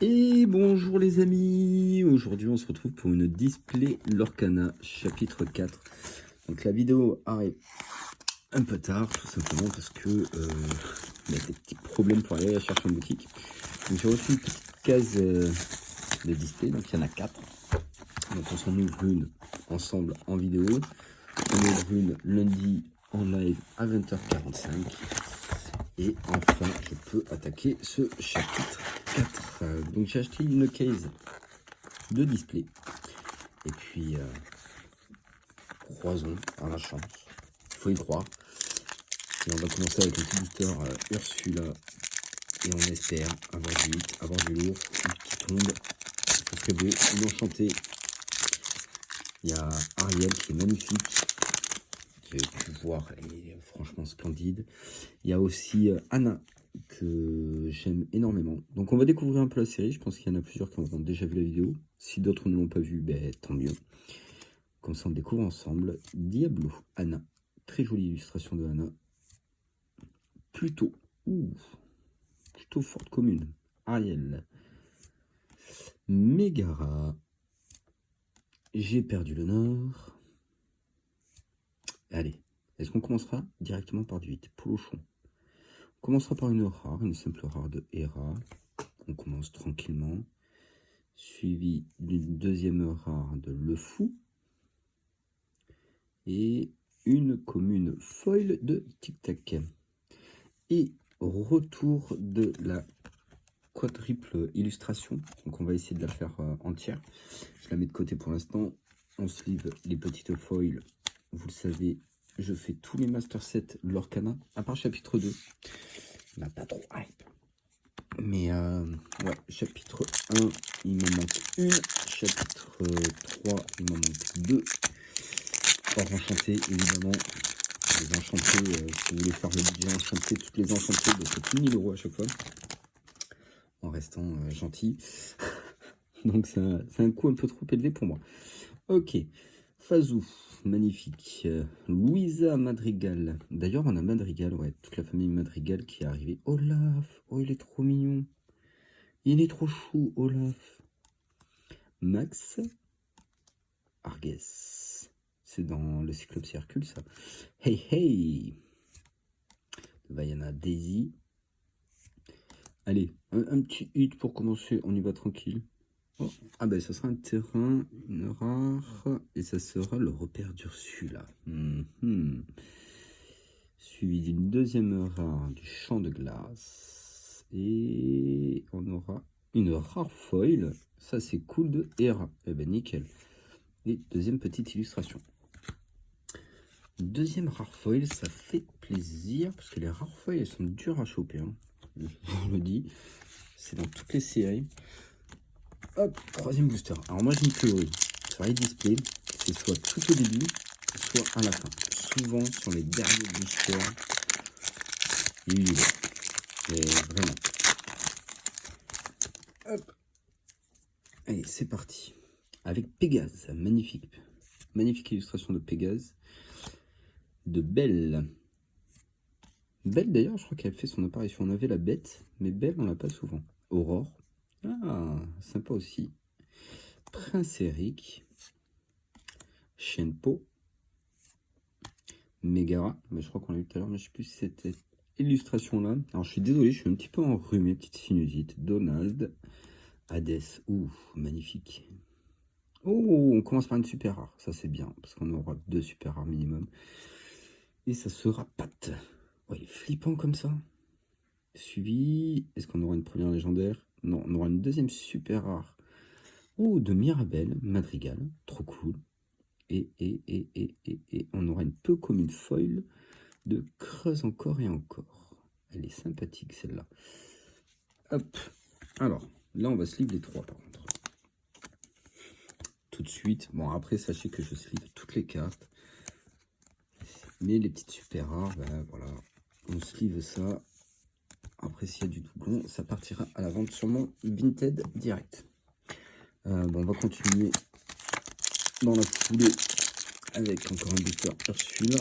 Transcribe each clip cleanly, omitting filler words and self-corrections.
Et bonjour les amis, aujourd'hui on se retrouve pour une display Lorcana chapitre 4. Donc la vidéo arrive un peu tard tout simplement parce que il y a des petits problèmes pour aller la chercher en boutique. Donc j'ai reçu une petite case de display, donc il y en a 4. Donc on s'en ouvre une ensemble en vidéo, on ouvre une lundi en live à 20h45. Et enfin, je peux attaquer ce chapitre 4. Donc j'ai acheté une case de display. Et puis, croisons par la chance. Il faut y croire. Et on va commencer avec le petit booster Ursula. Et on espère avoir du hit, avoir du lourd, qui tombe. C'est très beau. Une enchantée. Il y a Ariel qui est magnifique. Vous avez pu voir, elle est franchement splendide. Il y a aussi Anna, que j'aime énormément. Donc on va découvrir un peu la série. Je pense qu'il y en a plusieurs qui ont déjà vu la vidéo. Si d'autres ne l'ont pas vu, ben, tant mieux. Comme ça on découvre ensemble. Diablo, Anna. Très jolie illustration de Anna. Plutôt forte commune. Ariel. Megara. J'ai perdu le nord. Allez, est-ce qu'on commencera directement par du 8? Polochon. On commencera par une rare, une simple rare de Hera. On commence tranquillement. Suivi d'une deuxième rare de Le Fou. Et une commune foil de Tic Tac. Et retour de la quadruple illustration. Donc on va essayer de la faire entière. Je la mets de côté pour l'instant. On sleeve les petites foils. Vous le savez, je fais tous les master sets Lorcana, à part chapitre 2. On n'a pas trop hype. Mais ouais, chapitre 1, il me manque une. Chapitre 3, il m'en manque 2. Or enchanté, évidemment. Les enchantés, si vous voulez faire le budget enchanté, toutes les enchantées, donc c'est plus 1000 € à chaque fois. En restant gentil. Donc c'est un coût un peu trop élevé pour moi. Ok. Fazou, magnifique. Louisa Madrigal. D'ailleurs, on a Madrigal, ouais, toute la famille Madrigal qui est arrivée. Olaf, oh, il est trop mignon. Il est trop chou, Olaf. Max Arges. C'est dans le Cyclope Hercule, ça. Hey, hey. Vaiana Daisy. Allez, un petit hit pour commencer. On y va tranquille. Oh. Ah ben, ça sera un terrain, une rare, et ça sera le repère d'Ursula. Suivi d'une deuxième rare du champ de glace. Et on aura une rare foil. Ça, c'est cool de Hera. Eh ben, nickel. Et deuxième petite illustration. Deuxième rare foil, ça fait plaisir, parce que les rares foils, elles sont dures à choper. Hein. Je vous le dis. C'est dans toutes les séries. Hop, troisième booster. Alors moi j'ai une théorie sur les displays, c'est soit tout au début, soit à la fin. Souvent sur les derniers boosters, il y a eu du vert. Mais vraiment. Hop. Allez, c'est parti. Avec Pégase, magnifique. Magnifique illustration de Pégase. De Belle. Belle d'ailleurs, je crois qu'elle fait son apparition. On avait la bête, mais Belle on l'a pas souvent. Aurore. Ah, sympa aussi. Prince Eric. Shenpo. Megara, mais je crois qu'on l'a eu tout à l'heure, mais je sais plus si c'était illustration là. Alors je suis désolé, je suis un petit peu enrhumé, petite sinusite. Donald. Hades. Ouh, magnifique. Oh, on commence par une super rare. Ça c'est bien, parce qu'on aura 2 super rares minimum. Et ça sera Pat. Oh, il est flippant comme ça. Suivi. Est-ce qu'on aura une première légendaire? Non, on aura une deuxième super rare. Oh, de Mirabelle, Madrigal. Trop cool. Et on aura une peu comme une foil de Creuse encore et encore. Elle est sympathique celle-là. Hop. Alors, là on va sleeve les 3 par contre. Tout de suite. Bon, après, sachez que je sleeve toutes les cartes. Mais les petites super rares, ben voilà. On sleeve ça. Après, s'il y a du doublon, ça partira à la vente sur mon Vinted direct. Bon, on va continuer dans la foulée avec encore un booster Ursula.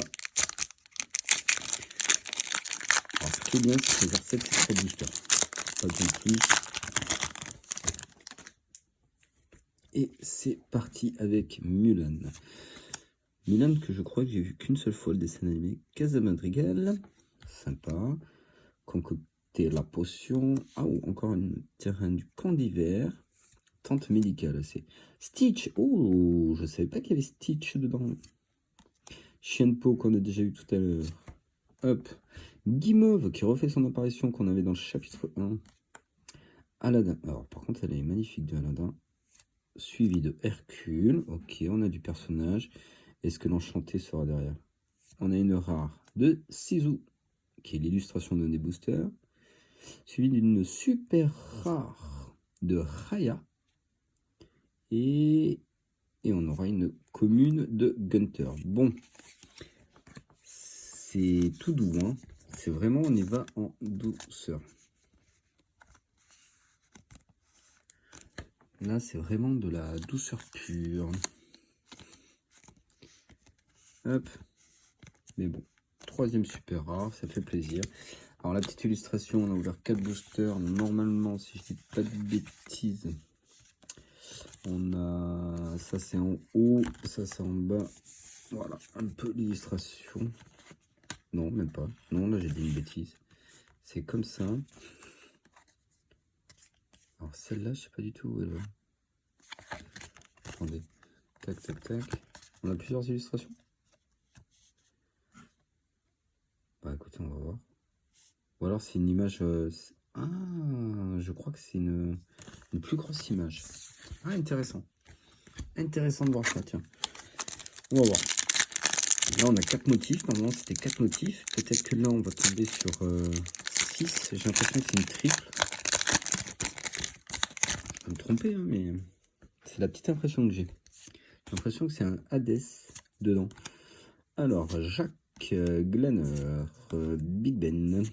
Alors, ce qui est bien, c'est que les R7, c'est très booster. Pas de plus. Et c'est parti avec Mulan. Mulan que je crois que j'ai vu qu'une seule fois le dessin animé. Casa Madrigal. Sympa. Concocter la potion. Ah, oh, encore un terrain du camp d'hiver. Tente médicale, c'est Stitch. Oh, je savais pas qu'il y avait Stitch dedans. Chienpo qu'on a déjà eu tout à l'heure. Hop. Guimauve qui refait son apparition qu'on avait dans le chapitre 1. Aladdin. Alors par contre elle est magnifique de Aladdin. Suivi de Hercule. Ok, on a du personnage. Est-ce que l'enchanté sera derrière? On a une rare de Sisu, qui est l'illustration de Booster. Suivi d'une super rare de Raya. Et on aura une commune de Gunter. Bon, c'est tout doux, hein. C'est vraiment, on y va en douceur. Là, c'est vraiment de la douceur pure. Hop. Mais bon, troisième super rare, ça fait plaisir. Alors, la petite illustration, on a ouvert 4 boosters. Normalement, si je dis pas de bêtises, on a... Ça, c'est en haut, ça, c'est en bas. Voilà, un peu l'illustration. Non, même pas. Non, là, j'ai dit une bêtise. C'est comme ça. Alors, celle-là, je sais pas du tout où elle va. Attendez. Tac, tac, tac. On a plusieurs illustrations. Bah, écoutez, on va voir. Ou alors, c'est une image... Ah, je crois que c'est une plus grosse image. Ah, intéressant. Intéressant de voir ça, tiens. On va voir. Là, on a 4 motifs. Normalement, c'était 4 motifs. Peut-être que là, on va tomber sur 6. J'ai l'impression que c'est une triple. Je peux me tromper, hein, mais c'est la petite impression que j'ai. J'ai l'impression que c'est un Hades dedans. Alors, Jacques Glanner, Big Ben,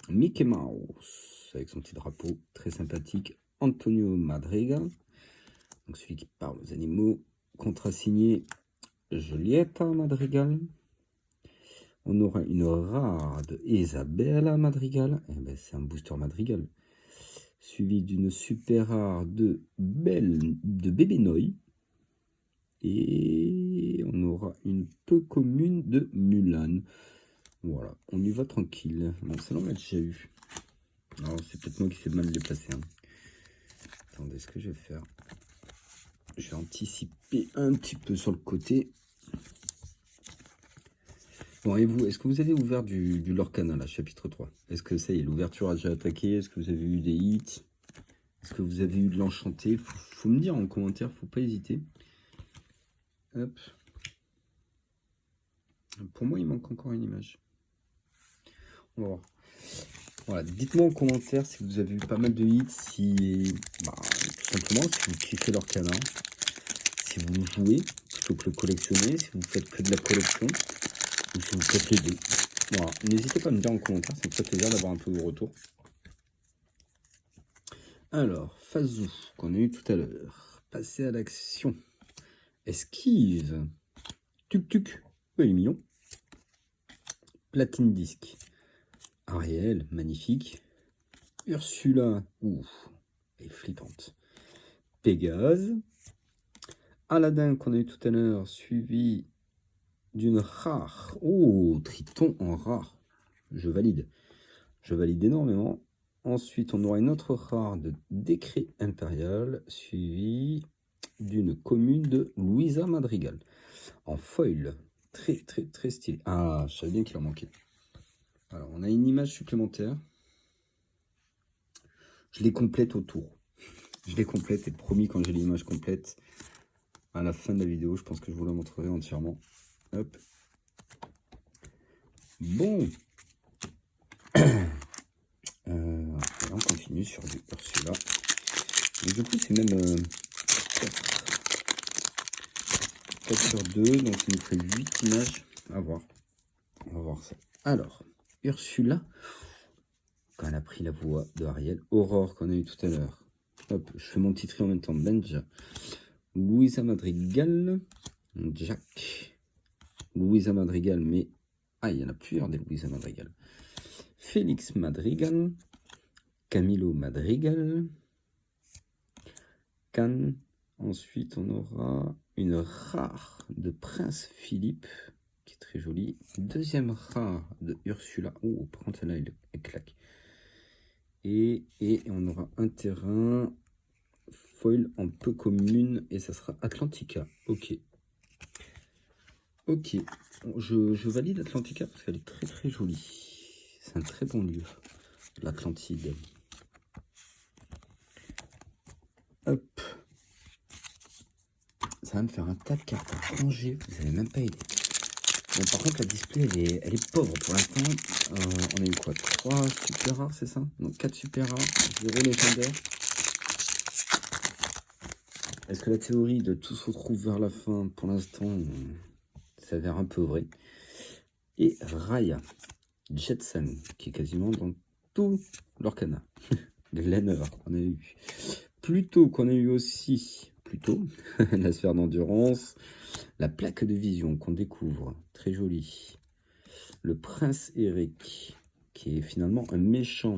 Mickey Mouse, avec son petit drapeau très sympathique, Antonio Madrigal, donc celui qui parle aux animaux, contrasigné Julieta Madrigal. On aura une rare de Isabella Madrigal, eh ben, c'est un booster Madrigal, suivi d'une super rare de Bébé Noy. Et on aura une peu commune de Mulan. Voilà, on y va tranquille. Bon, ça on l'a déjà eu. Alors, c'est peut-être moi qui sais mal déplacer. Hein. Attendez, ce que je vais faire, je vais anticiper un petit peu sur le côté. Bon, et vous, est-ce que vous avez ouvert du Lorcana, là, chapitre 3? Est-ce que ça y est, l'ouverture a déjà attaqué? Est-ce que vous avez eu des hits? Est-ce que vous avez eu de l'enchanté? Faut me dire en commentaire, faut pas hésiter. Hop. Pour moi, il manque encore une image. On va voir. Voilà, dites-moi en commentaire si vous avez eu pas mal de hits, si, tout simplement, si vous kiffez Lorcana, si vous jouez plutôt que le collectionner, si vous faites que de la collection, ou si vous faites les deux. Voilà, n'hésitez pas à me dire en commentaire, ça me fait plaisir d'avoir un peu de retour. Alors, Fazou, qu'on a eu tout à l'heure, passer à l'action, esquive, tuk-tuk, il est mignon, platine disque, Ariel, magnifique, Ursula, ouf, elle est flippante, Pégase, Aladdin qu'on a eu tout à l'heure, suivi d'une rare. Oh, Triton en rare. Je valide. Je valide énormément. Ensuite, on aura une autre rare de Décret Impérial, suivi d'une commune de Louisa Madrigal. En foil. Très, très, très stylé. Ah, je savais bien qu'il en manquait. Alors, on a une image supplémentaire. Je les complète autour. Je les complète et promis, quand j'ai l'image complète, à la fin de la vidéo, je pense que je vous la montrerai entièrement. Hop. Bon. On continue sur du Ursula. Et du coup, c'est même 4 sur 2, donc ça nous fait 8 images à voir. On va voir ça. Alors, Ursula, quand elle a pris la voix de Ariel, Aurore qu'on a eu tout à l'heure. Hop, je fais mon petit tri en même temps. Benja, Louisa Madrigal, Jack, Louisa Madrigal, mais ah, il y en a plusieurs des Louisa Madrigal. Félix Madrigal, Camilo Madrigal, Can, Ensuite, on aura une rare de Prince Philippe, qui est très jolie. Deuxième rare de Ursula. Oh, par contre, celle-là, elle claque. Et on aura un terrain foil en peu commune, et ça sera Atlantica. Ok. Ok. Je valide Atlantica parce qu'elle est très très jolie. C'est un très bon lieu, l'Atlantide. Hop. Ça va me faire un tas de cartes à ranger. Vous n'avez même pas aidé. Bon, par contre, la display, elle est pauvre pour l'instant. On a eu quoi? 3 super rares, c'est ça? Donc 4 super rares, 0 légendaire. Est-ce que la théorie de tout se retrouve vers la fin, pour l'instant, s'avère un peu vrai? Et Raya, Jetson, qui est quasiment dans tout l'Orcana. L'Enner, qu'on a eu. Pluto, qu'on a eu aussi. Pluto, la sphère d'endurance. La plaque de vision qu'on découvre, très jolie. Le prince Eric, qui est finalement un méchant.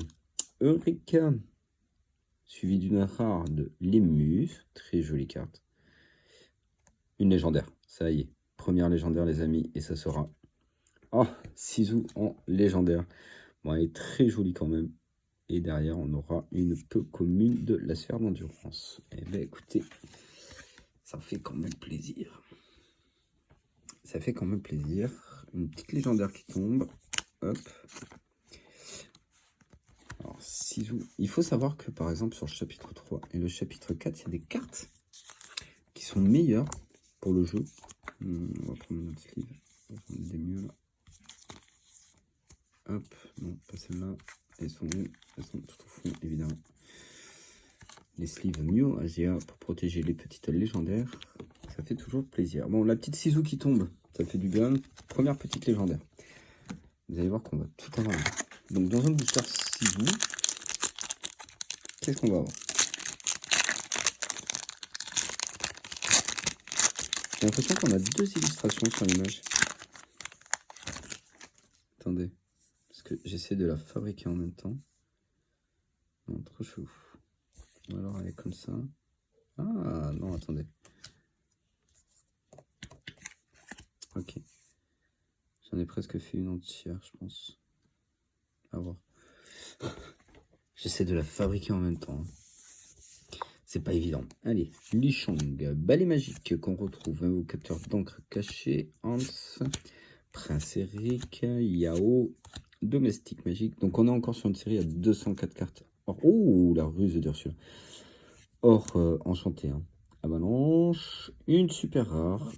Eureka, suivi d'une rare de Lémus, très jolie carte. Une légendaire, ça y est, première légendaire les amis, et ça sera... Oh, Sisu en légendaire. Bon, elle est très jolie quand même. Et derrière, on aura une peu commune de la sphère d'endurance. Eh bien, écoutez, ça fait quand même plaisir. Ça fait quand même plaisir. Une petite légendaire qui tombe. Hop. Alors, Sisu. Il faut savoir que, par exemple, sur le chapitre 3 et le chapitre 4, il y a des cartes qui sont meilleures pour le jeu. On va prendre notre sleeve. On va prendre des mieux là. Hop. Non, pas celle-là. Elles sont où? Elles sont tout au fond, évidemment. Les sleeves Mio AGA pour protéger les petites légendaires. Ça fait toujours plaisir. Bon, la petite Sisu qui tombe, ça fait du bien. Première petite légendaire. Vous allez voir qu'on va tout avoir. Donc, dans un booster Sisu, qu'est-ce qu'on va avoir? J'ai l'impression qu'on a 2 illustrations sur l'image. Attendez, parce que j'essaie de la fabriquer en même temps. Non, trop chaud. Ou alors elle est comme ça. Ah non, attendez. Ok. J'en ai presque fait une entière, je pense. À voir. J'essaie de la fabriquer en même temps. C'est pas évident. Allez, Lichong, balai magique qu'on retrouve, invocateur d'encre caché, Hans, Prince Eric, Yao, domestique magique. Donc on est encore sur une série à 204 cartes. Or, oh, la ruse d'Ursula. Or, enchanté. Hein. Avalanche, une super rare.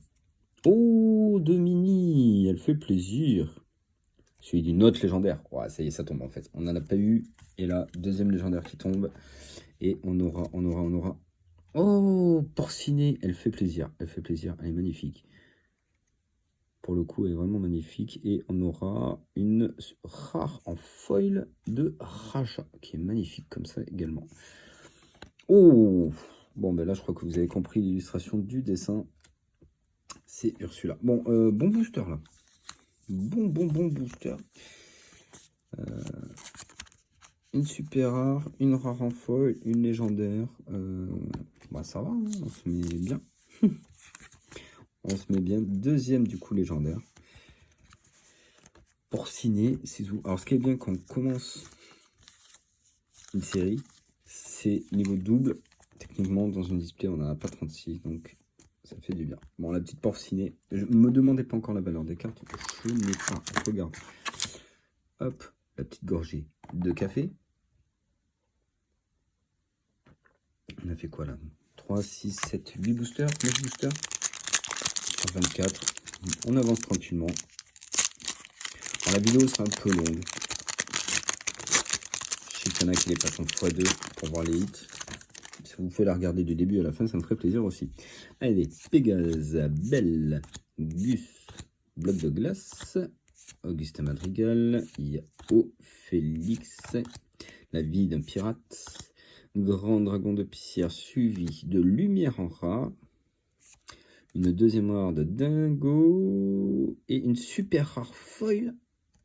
Oh, deux mini, elle fait plaisir. Celui d'une autre légendaire. Ouais, ça y est, ça tombe en fait. On n'en a pas eu. Et là, deuxième légendaire qui tombe. Et on aura. Oh, porcinée, elle fait plaisir. Elle fait plaisir. Elle est magnifique. Pour le coup, elle est vraiment magnifique. Et on aura une rare en foil de Raja, qui est magnifique comme ça également. Oh, bon, ben là, je crois que vous avez compris l'illustration du dessin. C'est Ursula. Bon, bon booster là. Bon booster. Une super rare, une rare en foil, une légendaire. Bah ça va, hein, on se met bien. On se met bien. Deuxième du coup légendaire. Porciné, Sisu. Alors ce qui est bien quand on commence une série, c'est niveau double. Techniquement dans une display on n'en a pas 36, donc ça fait du bien. Bon, la petite porcinée, je me demandez pas encore la valeur des cartes, je n'ai pas, regarde. Hop, la petite gorgée de café. On a fait quoi là? 3, 6, 7, 8 boosters, 9 boosters sur 24. On avance tranquillement. Alors, la vidéo sera un peu longue. Je sais qu'il y en a qui les passent en x2 pour voir les hits. Si vous pouvez la regarder du début à la fin, ça me ferait plaisir aussi. Allez, Pégase, Belle, Gus, Bloc de glace, Augustin Madrigal, Yao, Félix, La vie d'un pirate, Grand dragon de pierre suivi de lumière en rat, une deuxième rare de dingo et une super rare foil.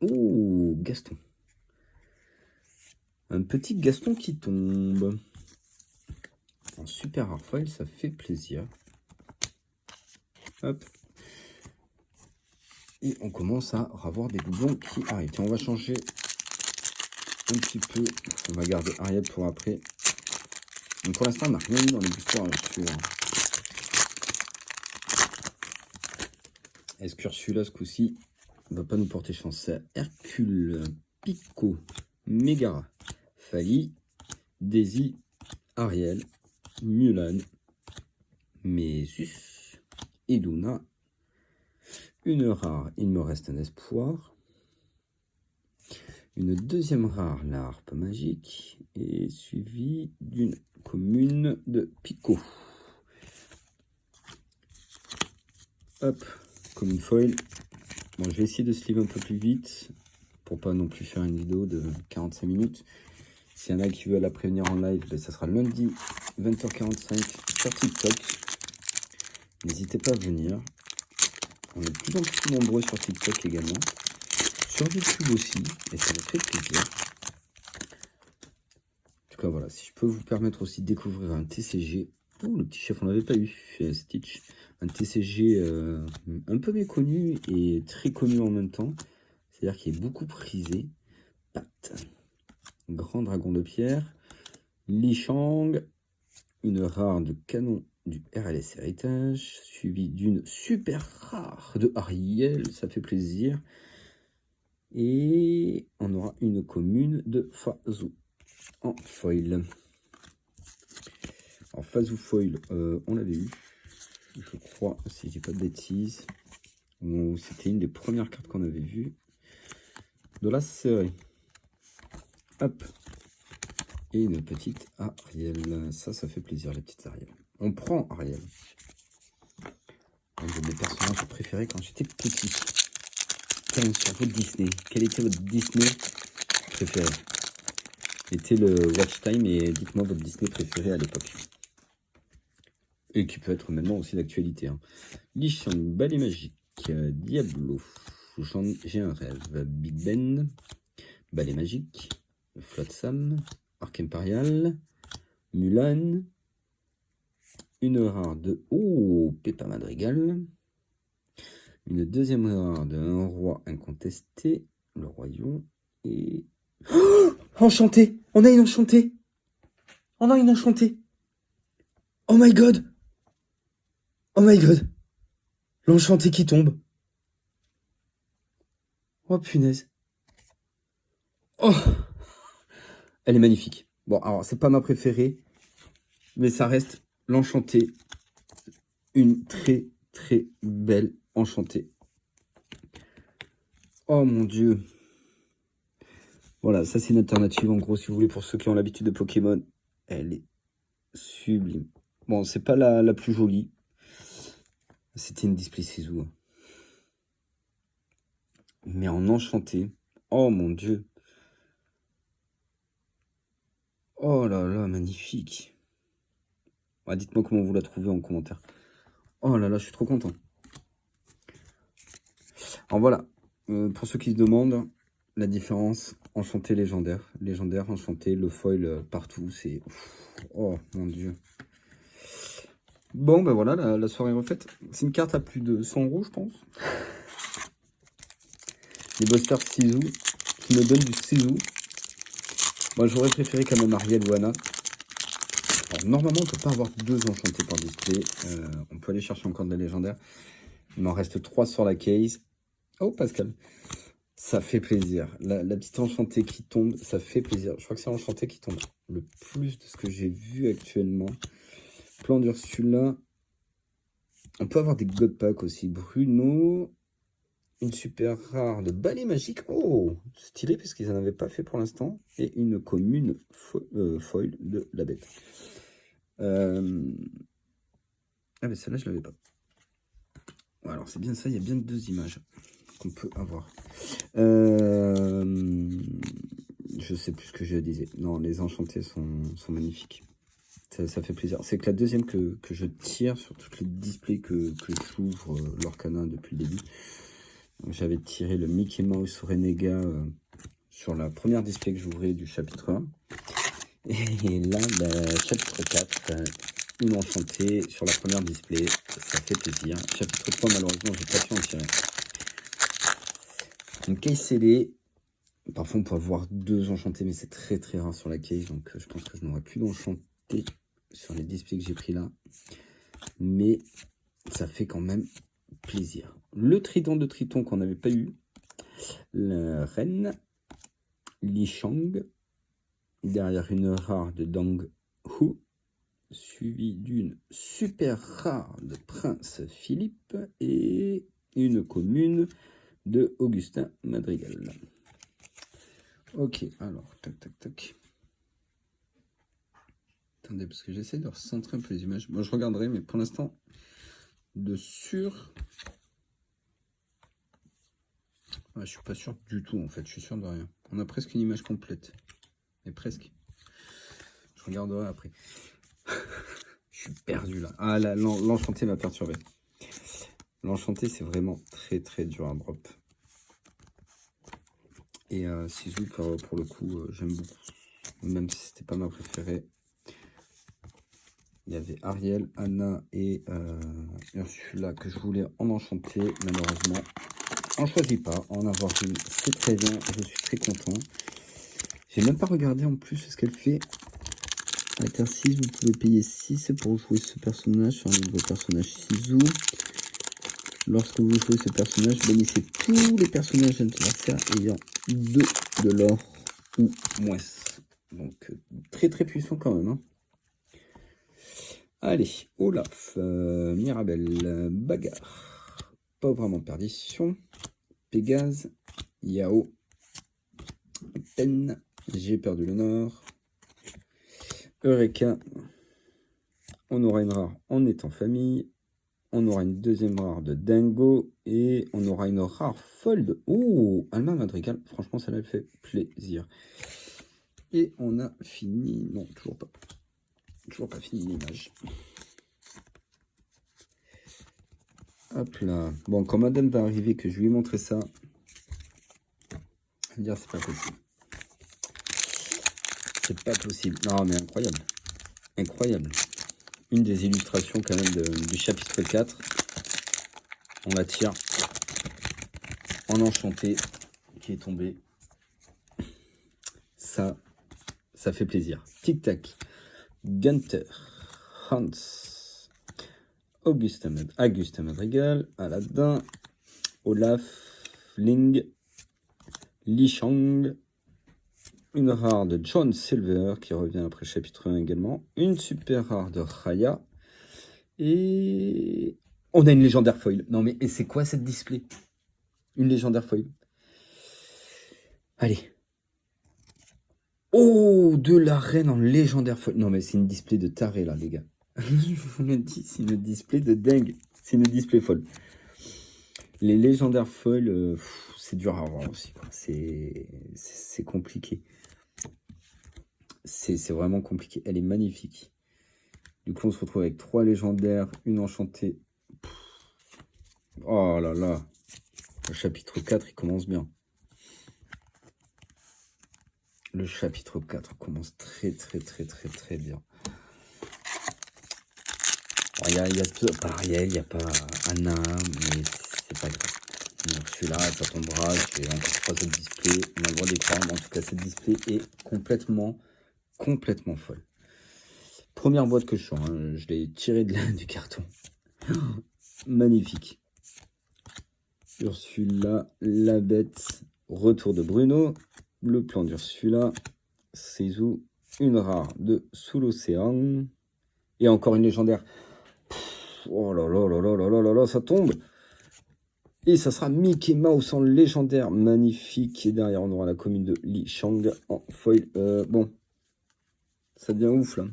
Oh, Gaston. Un petit Gaston qui tombe. En super rare foil, ça fait plaisir. Hop. Et on commence à avoir des doublons qui arrivent. Tiens, on va changer un petit peu. On va garder Ariel pour après. Donc pour l'instant, on n'a rien mis dans les boosters sur. Est-ce qu'Ursula, ce coup-ci, ne va pas nous porter chance? C'est Hercule, Pico, Megara, Fali, Daisy, Ariel, Mulan, Mésus, Iduna. Une rare, il me reste un espoir. Une deuxième rare, la harpe magique. Et suivi d'une commune de Pico. Hop, commune foil. Bon, je vais essayer de sleeve un peu plus vite. Pour pas non plus faire une vidéo de 45 minutes. S'il y en a qui veulent la prévenir en live, ben, ça sera lundi 20h45 sur TikTok. N'hésitez pas à venir. On est de plus en plus nombreux sur TikTok également. Sur YouTube aussi. Et ça me fait plaisir. En tout cas, voilà. Si je peux vous permettre aussi de découvrir un TCG. Oh, le petit chef, on l'avait pas eu. Stitch. Un TCG un peu méconnu et très connu en même temps. C'est-à-dire qu'il est beaucoup prisé. Pat. Grand dragon de pierre. Li Shang. Une rare de canon du RLS Héritage, suivi d'une super rare de Ariel, ça fait plaisir. Et on aura une commune de Fazou en foil. Alors Fazou foil, on l'avait eu, je crois, si je dis pas de bêtises. C'était une des premières cartes qu'on avait vues de la série. Hop. Et une petite Ariel. Ça fait plaisir, les petites Ariel. On prend Ariel. Un de mes personnages préférés quand j'étais petit. Quel sur votre Disney? Quel était votre Disney préféré? Était le Watch Time et dites-moi votre Disney préféré à l'époque. Et qui peut être maintenant aussi d'actualité. Hein. Li Shang, Balai Magique, Diablo, J'ai un rêve, Big Ben, Balai Magique, Flotsam, Arc Impérial, Mulan, une rare de Peppa Madrigal, une deuxième rare d'un roi incontesté, le royaume, et... Oh, enchanté! On a une enchantée! On a une enchantée! Oh my god! Oh my god! L'enchanté qui tombe! Oh punaise! Oh! Elle est magnifique. Bon, alors, c'est pas ma préférée, mais ça reste l'enchantée. Une très, très belle enchantée. Oh mon dieu! Voilà, ça c'est une alternative en gros, si vous voulez, pour ceux qui ont l'habitude de Pokémon. Elle est sublime. Bon, c'est pas la plus jolie. C'était une Display Sisu. Hein. Mais en enchanté. Oh mon dieu! Oh là là, magnifique! Ah, dites-moi comment vous la trouvez en commentaire. Oh là là, je suis trop content. Alors voilà, pour ceux qui se demandent, la différence, enchanté, légendaire. Légendaire, enchanté, le foil partout, c'est... Oh mon dieu. Bon, ben voilà, la soirée est refaite. C'est une carte à plus de 100 €, je pense. Les boosters Sisu, qui me donnent du Sisu. Moi, j'aurais préféré quand même Ariel ou Anna. Alors, normalement, on ne peut pas avoir 2 enchantés par display. On peut aller chercher encore de la légendaire. Il m'en reste 3 sur la case. Oh, Pascal. Ça fait plaisir. La petite enchantée qui tombe, ça fait plaisir. Je crois que c'est l'enchantée qui tombe le plus de ce que j'ai vu actuellement. Plan d'Ursula. On peut avoir des God Pack aussi. Bruno. Une super rare de Balai Magique. Oh, stylé, parce qu'ils n'en avaient pas fait pour l'instant. Et une commune foil de la bête. Ah, mais celle-là, je l'avais pas. Ouais, alors, c'est bien ça. Il y a bien 2 images qu'on peut avoir. Je sais plus ce que je disais. Non, les enchantés sont magnifiques. Ça fait plaisir. C'est que la deuxième que je tire sur toutes les displays que j'ouvre l'Orcana depuis le début. J'avais tiré le Mickey Mouse Renégat sur la première display que j'ouvrais du chapitre 1. Et là, chapitre 4, une enchantée sur la première display. Ça fait plaisir. Chapitre 3, malheureusement, j'ai pas pu en tirer. Une case scellée. Parfois, on peut avoir 2 enchantés, mais c'est très très rare sur la case. Donc, je pense que je n'aurai plus d'enchanté sur les displays que j'ai pris là. Mais ça fait quand même plaisir. Le trident de Triton qu'on n'avait pas eu. La reine. Li Shang. Derrière une rare de Dong Hu. Suivi d'une super rare de Prince Philippe. Et une commune de Augustin Madrigal. Ok, alors, tac, tac, tac. Attendez, parce que j'essaie de recentrer un peu les images. Moi, je regarderai, mais pour l'instant, de sûr... Ouais, je suis pas sûr du tout, en fait. Je suis sûr de rien. On a presque une image complète. Mais presque. Je regarderai après. Je suis perdu, là. Ah, là, l'enchanté m'a perturbé. L'enchanté, c'est vraiment très, très dur à drop. Et Sisu, pour le coup, j'aime beaucoup. Même si c'était pas ma préférée. Il y avait Ariel, Anna et Ursula que je voulais en enchanter. Malheureusement, on ne choisit pas. En avoir une, c'est très bien. Je suis très content. J'ai même pas regardé en plus ce qu'elle fait. Avec un 6, vous pouvez payer 6 pour jouer ce personnage sur un nouveau personnage Sisu. Lorsque vous jouez ce personnage, bénissez tous les personnages adversaires ayant 2 de l'or ou moins. Donc, très très puissant quand même. Hein. Allez, Olaf, Mirabelle, Bagarre, pas vraiment perdition, Pégase, Yao, Pen, j'ai perdu le nord, Eureka, on aura une rare en étant famille, on aura une deuxième rare de Dingo, et on aura une rare folle de... Oh, Alma Madrigal, franchement ça elle fait plaisir. Et on a fini, non toujours pas fini l'image. Hop là. Bon, quand madame va arriver, que je lui ai montré ça, elle va dire c'est pas possible. C'est pas possible. Non, mais incroyable. Incroyable. Une des illustrations quand même du chapitre 4. On la tire en enchanté qui est tombée. Ça fait plaisir. Tic Tac. Gunther. Hans. Augustin Madrigal. Aladdin. Olaf. Ling. Li Shang. Une rare de John Silver qui revient après chapitre 1 également. Une super rare de Raya. Et on a une légendaire foil. Non mais et c'est quoi cette display? Une légendaire foil. Allez. Oh, de la reine en légendaire foil. Non mais c'est une display de taré là les gars. Je vous le dis, c'est une display de dingue. C'est une display folle. Les légendaires foils, c'est dur à avoir aussi. C'est compliqué. C'est vraiment compliqué. Elle est magnifique. Du coup, on se retrouve avec 3 légendaires, une enchantée. Oh là là. Le chapitre 4, il commence bien. Le chapitre 4 commence très bien. Il y a pas Ariel, il n'y a pas Anna, mais c'est pas grave. Celui-là, ça tombera. J'ai encore 3 autres displays. On a le droit d'y croire, mais en tout cas, cette display est complètement folle. Première boîte que je sors, hein. Je l'ai tiré du carton. Magnifique. Ursula, la bête, retour de Bruno, le plan d'Ursula, Sisu, une rare de Sous l'océan, et encore une légendaire. Oh là là là là là là là, ça tombe. Et ça sera Mickey Mouse en légendaire, magnifique. Et derrière, on aura la commune de Li Shang en foil. Bon, ça devient ouf là.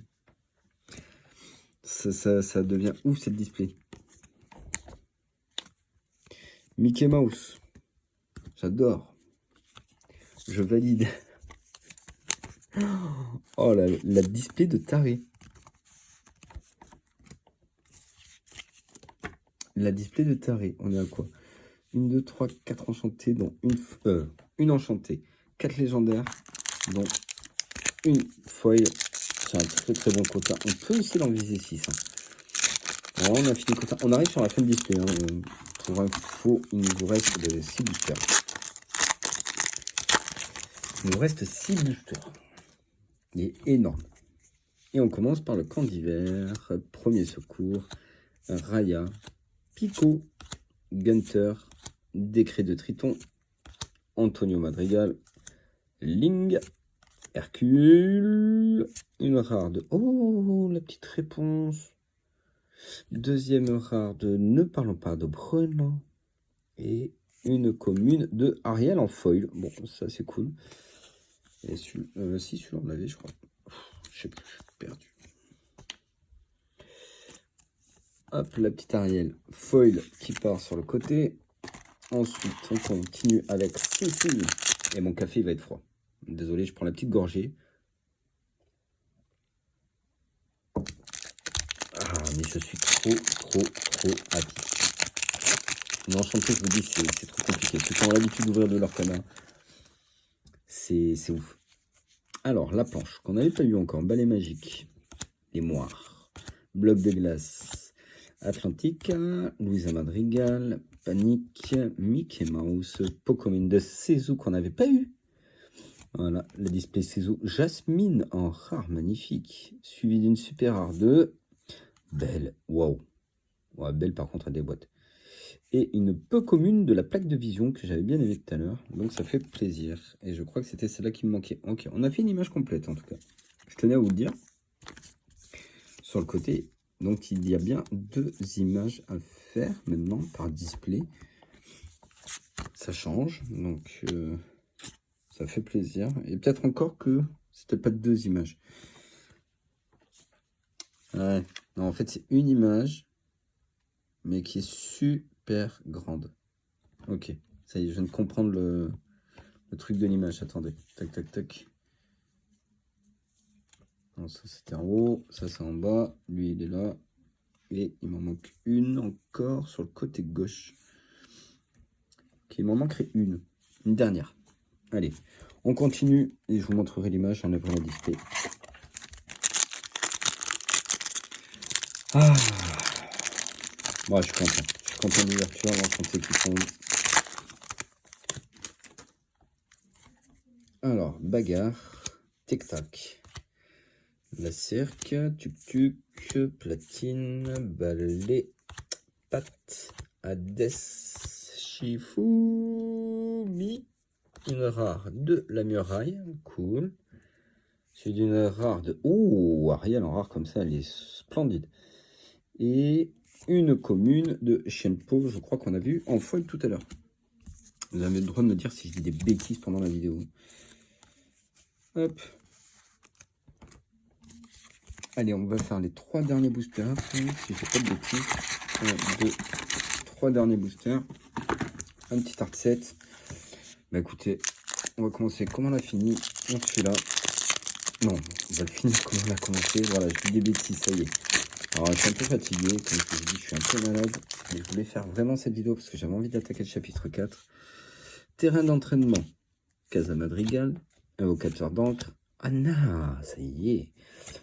Ça devient ouf cette display. Mickey Mouse. J'adore. Je valide. Oh la display de taré. La display de taré. On est à quoi? 1, 2, 3, 4 enchantés, dont une enchantée. 4 légendaires, dont une foil. c'est un très très bon quota. On peut essayer d'en viser 6. Alors, on a fini le quota. On arrive sur la fin de display. Pour info, il nous reste 6 boosters. Il nous reste 6 boosters. Il est énorme. Et on commence par le camp d'hiver. Premier secours. Raya. Pico. Gunter. Décret de Triton. Antonio Madrigal. Ling. Hercule. Une rare de... Oh, la petite réponse. Deuxième rare de Ne parlons pas de Bruno. Et une commune de Ariel en foil. Bon, ça c'est cool. Et si celui-là on l'avait, je crois. Je sais plus, je suis perdu. Hop, la petite Ariel foil qui part sur le côté. Ensuite, on continue avec Cécile. Et mon café il va être froid. Désolé, je prends la petite gorgée. Ah, mais je suis trop happy. Non, Enchanté, je vous dis, c'est trop compliqué. Ceux qui ont l'habitude d'ouvrir de leur canard, c'est ouf. Alors, la planche, qu'on n'avait pas eu encore. Balai magique, les moires, bloc de glace, Atlantique, Louisa Madrigal, Panique, Mickey Mouse, Pokémon de Cézou qu'on n'avait pas eu. Voilà, le display Cézou, Jasmine en rare magnifique, suivi d'une super rare de Belle. Waouh. Ouais, Belle par contre a des boîtes. Et une peu commune de la plaque de vision que j'avais bien aimé tout à l'heure. Donc ça fait plaisir. Et je crois que c'était celle-là qui me manquait. Ok, on a fait une image complète en tout cas. Je tenais à vous le dire. Sur le côté, donc il y a bien 2 images à faire maintenant par display. Ça change, donc ça fait plaisir. Et peut-être encore que c'était pas 2 images. Ouais, non, en fait c'est une image, mais qui est super grande. Ok, ça y est, je viens de comprendre le truc de l'image. Attendez, tac, tac, tac. Non, ça c'était en haut, ça c'est en bas. Lui il est là. Et il m'en manque une encore sur le côté gauche. Ok, il m'en manquerait une dernière. Allez, on continue et je vous montrerai l'image en ouvrant le display. Ah, bon, je suis content. Je suis content de l'ouverture, l'enchanté qui tombe. Alors, bagarre, tic-tac. La cirque, tuk-tuk, platine, balai, patte, Hades, Shifumi. Une rare de la muraille, cool. C'est d'une rare de... Oh, Ariel en rare comme ça, elle est splendide. Et une commune de Shenpo, je crois qu'on a vu en foil tout à l'heure. Vous avez le droit de me dire si je dis des bêtises pendant la vidéo. Hop. Allez, on va faire les 3 derniers boosters. Si je fais pas de bêtises. 1, 2, 3 derniers boosters. Un petit art set. Bah écoutez, on va commencer comme on l'a fini. On suit là. Non, on va le finir comme on l'a commencé. Voilà, je dis des bêtises, ça y est. Alors, je suis un peu fatigué, comme je vous dis, je suis un peu malade. Mais je voulais faire vraiment cette vidéo parce que j'avais envie d'attaquer le chapitre 4. Terrain d'entraînement, Casa Madrigal, invocateur d'encre. Anna, ça y est.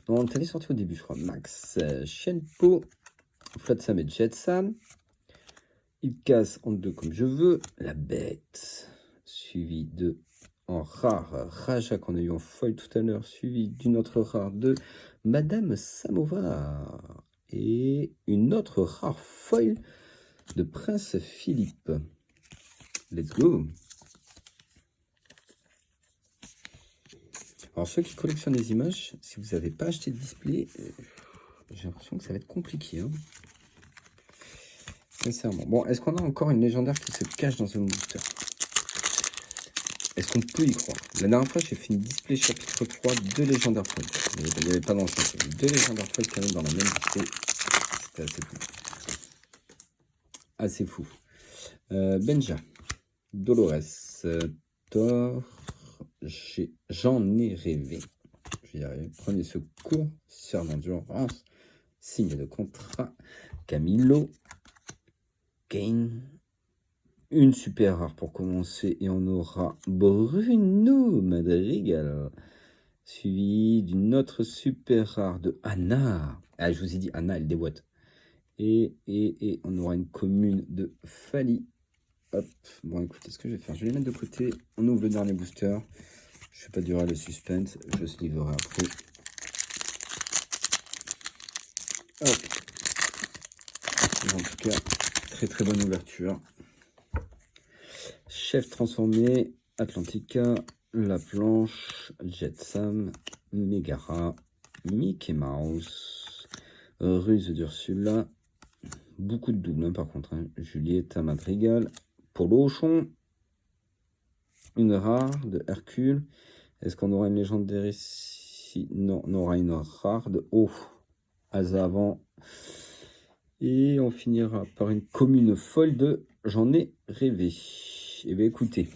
Non, t'avais sorti au début, je crois. Max, Shenpo, Flotsam et Jetsam. Il casse en 2 comme je veux. La bête, suivi de... en rare, Raja qu'on a eu en foil tout à l'heure, suivi d'une autre rare de Madame Samovar. Et une autre rare foil de Prince Philippe. Let's go. Alors ceux qui collectionnent les images, si vous n'avez pas acheté de display, j'ai l'impression que ça va être compliqué. Hein. Sincèrement. Bon, est-ce qu'on a encore une légendaire qui se cache dans un booster? Est-ce qu'on peut y croire? La dernière fois, j'ai fait une display chapitre 3 de légendaires foil. Il n'y avait pas dans le sens. 2 légendaires foil qui arrivent dans la même display. C'était assez fou. Assez fou. Benja. Dolores. Thor. J'en ai rêvé. Je vais y arriver. Premier secours. Sœur d'endurance. Signe de contrat. Camilo. Kane. Une super rare pour commencer. Et on aura Bruno Madrigal. Suivi d'une autre super rare de Anna. Ah, je vous ai dit, Anna, elle déboîte. Et on aura une commune de Fali. Hop. Bon, écoutez, ce que je vais faire, je vais les mettre de côté. On ouvre le dernier booster. Je ne vais pas durer le suspense. Je se livrerai après. Hop. En tout cas, très très bonne ouverture. Chef transformé, Atlantica, La Planche, Jetsam, Megara, Mickey Mouse, Ruse d'Ursula, beaucoup de doubles hein, par contre, hein. Julieta Madrigal, Polochon, une rare de Hercule. Est-ce qu'on aura une légendaire ici? Non, on aura une rare de Asa avant. Et on finira par une commune folle de J'en ai rêvé. Eh bien écoutez,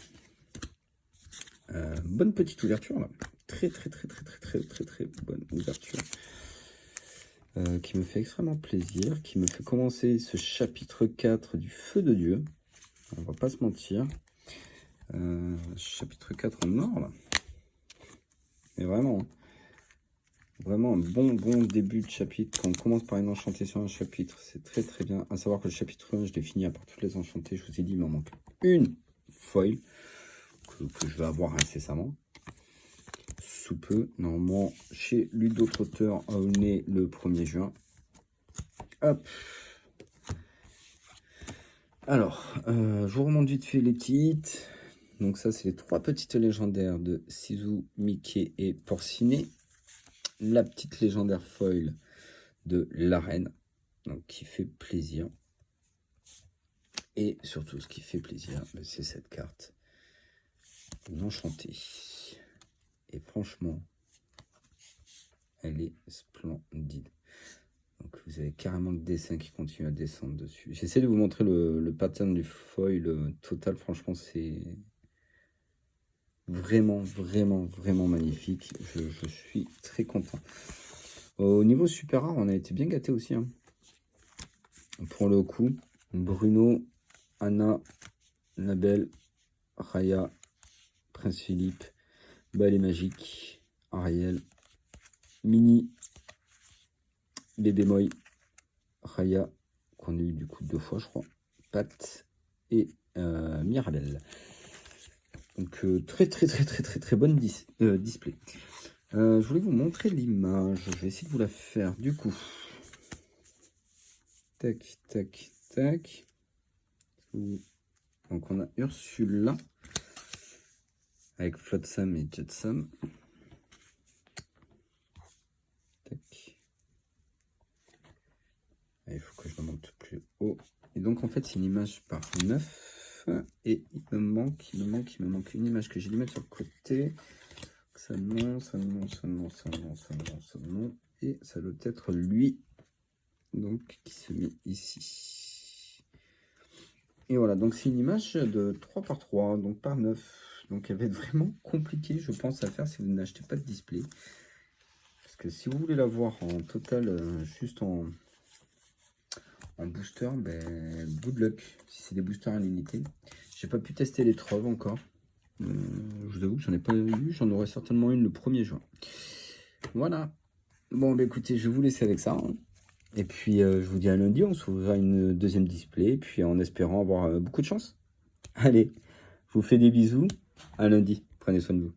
bonne petite ouverture là. Très bonne ouverture. Qui me fait extrêmement plaisir. Qui me fait commencer ce chapitre 4 du Feu de Dieu. On va pas se mentir. Chapitre 4 en or là. Mais vraiment. Vraiment un bon début de chapitre. Quand on commence par une enchantée sur un chapitre, c'est très bien. À savoir que le chapitre 1, je l'ai fini à part toutes les enchantées. Je vous ai dit, il m'en manque une foil que je vais avoir incessamment. Sous peu, normalement, chez Ludo Trotter à Aulnay le 1er juin. Hop. Alors, je vous remonte vite fait les titres. Donc ça, c'est les 3 petites légendaires de Sisu, Mickey et Porcinet. La petite légendaire foil de l'arène, donc qui fait plaisir. Et surtout, ce qui fait plaisir, c'est cette carte, une enchantée. Et franchement, elle est splendide. Donc vous avez carrément le dessin qui continue à descendre dessus. J'essaie de vous montrer le pattern du foil total. Franchement, c'est vraiment magnifique. Je suis très content. Au niveau super rare, on a été bien gâté aussi. Hein. Pour le coup, Bruno, Anna, Nabel, Raya, Prince Philippe, Ballet Magique, Ariel, Mini, Bébé Moy, Raya, qu'on a eu du coup 2 fois, je crois, Pat et Mirabelle. Donc très bonne display. Je voulais vous montrer l'image. Je vais essayer de vous la faire du coup. Tac. Donc on a Ursula avec Flotsam et Jetsam. Tac. Il faut que je le monte plus haut. Et donc en fait c'est une image par 9. Et il me manque une image que j'ai dû mettre sur le côté. Ça non. Et ça doit être lui. Donc qui se met ici. Et voilà, donc c'est une image de 3 par 3, donc par 9. Donc elle va être vraiment compliquée, je pense, à faire si vous n'achetez pas de display. Parce que si vous voulez la voir en total, juste en booster, ben, good luck. Si c'est des boosters à l'unité. J'ai pas pu tester les troves encore. Je vous avoue que j'en ai pas eu, j'en aurai certainement une le 1er juin. Voilà. Bon, bah écoutez, je vais vous laisser avec ça. Hein. Et puis, je vous dis à lundi, on s'ouvrira une deuxième display, puis en espérant avoir beaucoup de chance. Allez, je vous fais des bisous. À lundi. Prenez soin de vous.